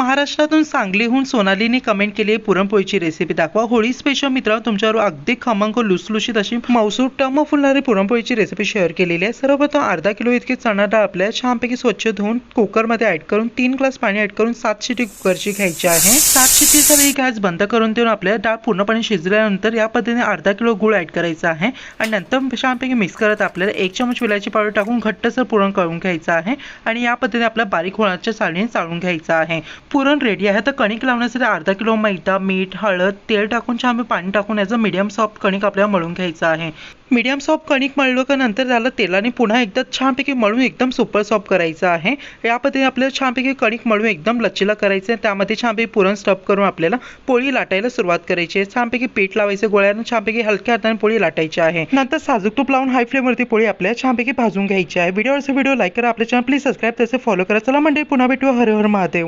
महाराष्ट्रातून सांगलीहून सोनालीने कमेंट केली आहे, पुरणपोळीची रेसिपी दाखवा. होळी स्पेशल मित्रांनो, तुमच्यावर अगदी खमंग लुसलुशीत अशी मौसूर टम फुलणारी पुरणपोळीची रेसिपी शेअर केलेली आहे. सर्वप्रथम अर्धा किलो इतकी चणा डाळ आपल्याला छानपैकी स्वच्छ धुवून कुकरमध्ये ऍड करून 3 ग्लास पाणी ऍड करून 7 शिटी कुकरची घ्यायची आहे. 7 शिटी झाली गॅस बंद करून देऊन आपल्याला डाळ पूर्णपणे शिजल्यानंतर या पद्धतीने अर्धा किलो गूळ ऍड करायचा आहे आणि नंतर छानपैकी मिक्स करत आपल्याला 1 चमच विलायची पावडर टाकून घट्टसर पुरण करून घ्यायचं आहे आणि या पद्धतीने आपल्या बारीक होण्याच्या चाळणीने चाळून घ्यायचं आहे. पुरण रेडी आहे. तर कणिक लावण्यासाठी अर्धा किलो मैदा, मीठ, हळद, तेल टाकून छान पाणी टाकून याचं मीडियम सॉफ्ट कणिक आपल्याला मळून घ्यायचं आहे. मीडियम सॉफ्ट कणिक मळलं का नंतर त्याला तेलाने पुन्हा एकदा छानपैकी मळून एकदम सुपर सॉफ्ट करायचं आहे. या पद्धतीने आपल्याला छानपैकी कणिक मळून एकदम लचीला करायचं आहे. त्यामध्ये छानपैकी पुरण स्टफ करून आपल्याला पोळी लाटायला सुरुवात करायची आहे. छानपैकी पीठ लावायचं, गोळ्यानं छानपैकी हलक्या हाताने पोळी लाटायची आहे. नंतर साजूक तूप लावून हाय फ्लेमवरती पोळी आपल्याला छानपैकी भाजून घ्यायची आहे. व्हिडिओ लाईक करा, आपल्या चॅनल प्लीज सबस्क्राईब, तसे फॉलो करा. चला म्हणजे पुन्हा भेटू. हर हर महादेव.